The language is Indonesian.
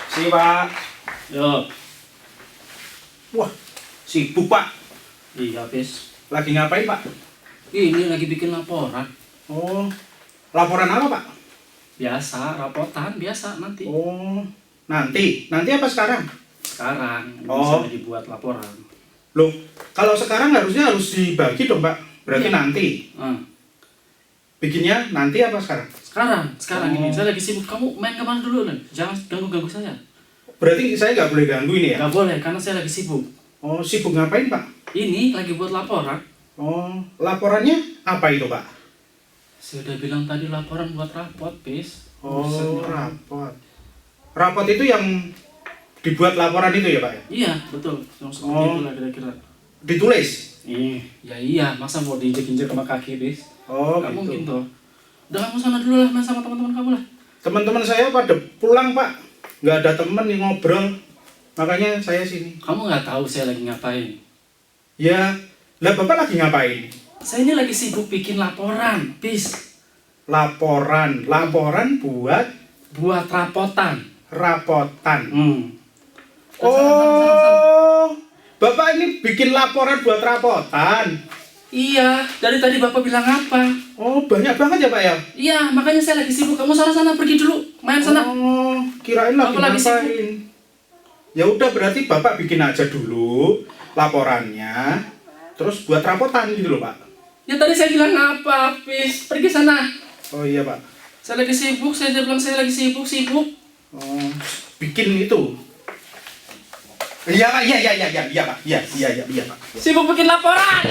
Si Pak. Yo, Wah, sibuk Pak. iya bis. Lagi ngapain Pak? Ini lagi bikin laporan. Oh, laporan apa Pak? Biasa, rapotan biasa nanti. Oh, nanti apa sekarang? Sekarang Oh. bisa dibuat laporan. Loh, kalau sekarang harusnya harus dibagi dong Pak. Berarti Iya. nanti. Hmm. Bikinnya nanti apa sekarang? Sekarang Oh. ini saya lagi sibuk. Kamu main kemana dulu Len? Jangan ganggu saya. Berarti saya nggak boleh ganggu ini ya? Gak boleh karena saya lagi sibuk. Oh, sibuk ngapain Pak? Ini lagi buat laporan. Oh, laporannya apa itu Pak? Saya udah bilang tadi laporan buat rapot bis. Oh, Buset, rapot. Rapot itu yang dibuat laporan itu ya Pak? Iya betul. Yang seperti Oh. itulah kira-kira. Ditulis? Iya, masa mau diinjek-injek sama kaki bis? Oh, Gak gitu. mungkin toh. Udah kamu sana dulu lah main sama teman-teman kamu lah. Teman-teman saya pada pulang Pak, nggak ada temen yang ngobrol, makanya saya sini. Kamu nggak tahu saya lagi ngapain? Ya, lah Bapak lagi ngapain? Saya ini lagi sibuk bikin laporan, bis. Laporan buat Rapotan. rapotan. Sana. Oh, Bapak ini bikin laporan buat rapotan. Iya, dari tadi Bapak bilang apa? Oh, banyak banget ya Pak ya? Iya, makanya saya lagi sibuk. Kamu sana pergi dulu, main sana. Oh, kirain lagi Bapak lagi ngapain? Ya udah berarti Bapak bikin aja dulu laporannya, terus buat rapotan gitu loh Pak. Ya tadi saya bilang apa, bis? Pergi sana. Oh iya Pak. Saya lagi sibuk, saya bilang saya lagi sibuk. Oh, bikin itu. Iya Pak, iya Pak, iya Pak. Sibuk bikin laporan.